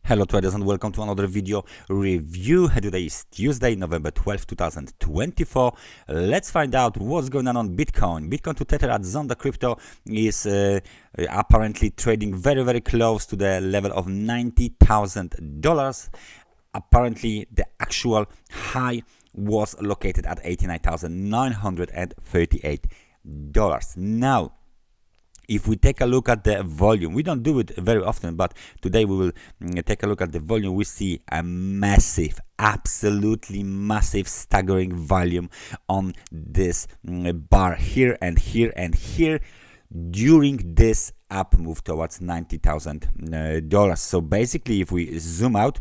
Hello traders and welcome to another video review. Today is Tuesday, November 12, 2024. Let's find out what's going on Bitcoin. Bitcoin to Tether at Zondacrypto is apparently trading very close to the level of $90,000. Apparently the actual high was located at $89,938. Now, if we take a look at the volume, we don't do it very often, but today we will take a look at the volume. We see a massive, absolutely massive, staggering volume on this bar here and here and here during this up move towards $90,000. So basically, if we zoom out,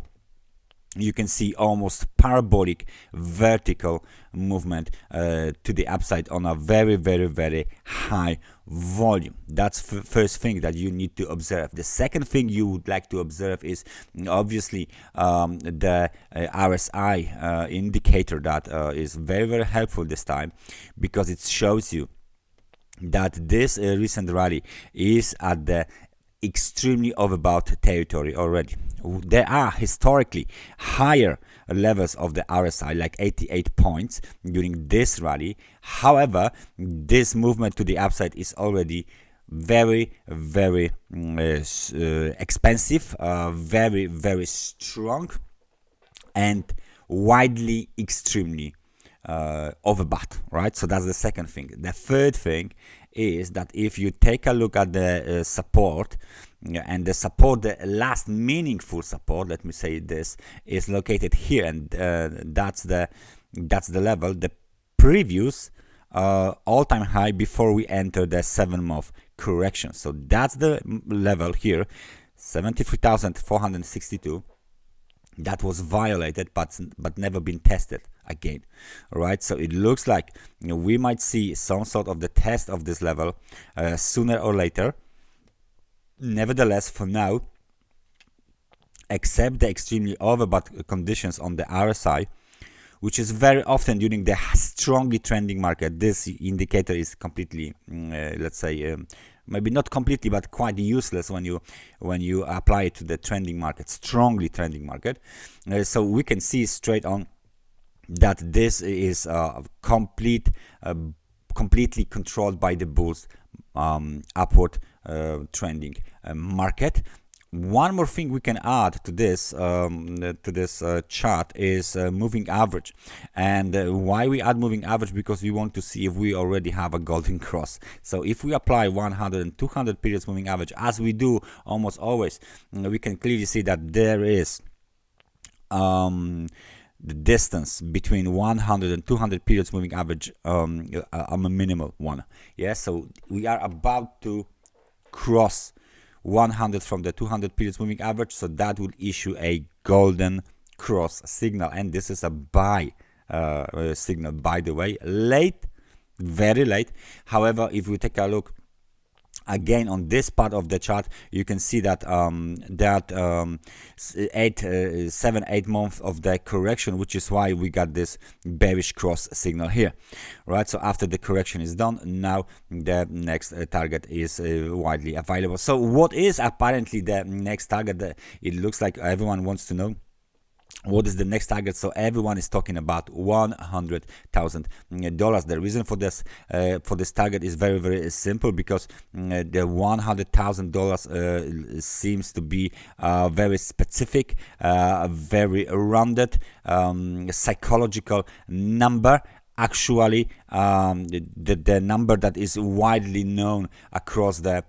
you can see almost parabolic vertical movement to the upside on a very high volume. That's first thing that you need to observe. The second thing you would like to observe is obviously the RSI indicator that is very helpful this time, because it shows you that this recent rally is at the extremely overbought territory already. There are historically higher levels of the RSI, like 88 points during this rally. However, this movement to the upside is already very expensive, very strong, and widely extremely overbought, right? So that's the second thing. The third thing is that if you take a look at the support, and the support, the last meaningful support, let me say this, is located here, and that's the level, the previous all-time high before we enter the 7-month correction. So that's the level here, 73,462. that was violated but never been tested again. Right, so it looks like we might see some sort of the test of this level sooner or later. Nevertheless, for now, except the extremely overbought conditions on the RSI, which is very often during the strongly trending market, this indicator is completely, let's say, maybe not completely, but quite useless when you apply it to the trending market, strongly trending market. So we can see straight on that this is completely controlled by the bulls upward trending market. One more thing we can add to this chart is moving average. And why we add moving average? Because we want to see if we already have a golden cross. So if we apply 100 and 200 periods moving average, as we do almost always, we can clearly see that there is the distance between 100 and 200 periods moving average a minimal one. Yeah, so we are about to cross 100 from the 200 periods moving average, so that would issue a golden cross signal, and this is a buy signal, by the way. Late, very late. However, if we take a look again on this part of the chart, you can see that 7-8 months of the correction, which is why we got this bearish cross signal here. Right, so after the correction is done, now the next target is widely available. So what is apparently the next target? It looks like everyone wants to know what is the next target. So everyone is talking about $100,000. The reason for this target is very simple, because the $100,000 seems to be very specific, very rounded, psychological number. Actually, the number that is widely known across the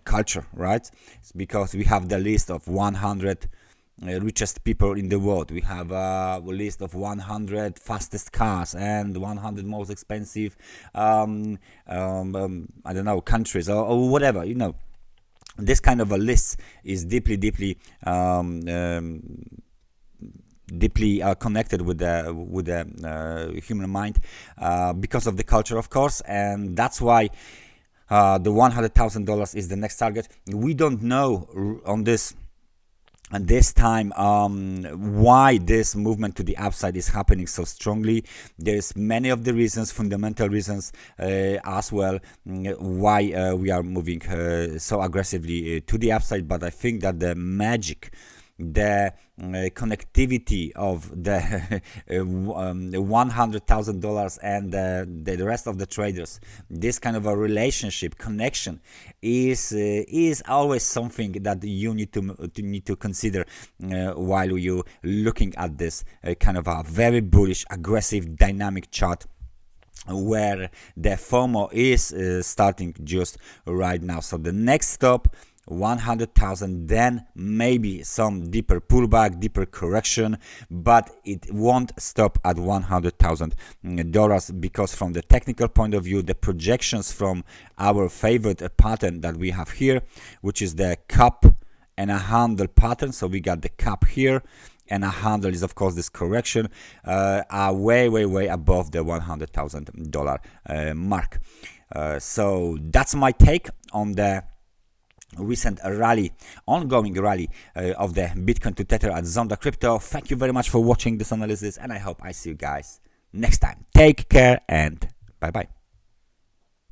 culture, right? It's because we have the list of 100 richest people in the world. We have a list of 100 fastest cars and 100 most expensive I don't know, countries or whatever, you know. This kind of a list is deeply connected with the human mind because of the culture, of course, and that's why the $100,000 is the next target. We don't know on this And this time, why this movement to the upside is happening so strongly? There's many of the reasons, fundamental reasons as well, why we are moving so aggressively to the upside. But I think that the magic, the connectivity of the $100,000 and the rest of the traders, this kind of a relationship connection is always something that you need to consider while you looking at this kind of a very bullish, aggressive, dynamic chart, where the FOMO is starting just right now. So the next stop, 100,000, then maybe some deeper pullback, deeper correction, but it won't stop at $100,000, because from the technical point of view, the projections from our favorite pattern that we have here, which is the cup and a handle pattern. So we got the cup here, and a handle is of course this correction, are way above the $100,000 mark. So that's my take on the recent rally, ongoing rally of the Bitcoin to Tether at Zondacrypto. Thank you very much for watching this analysis, and I hope I see you guys next time. Take care and bye bye.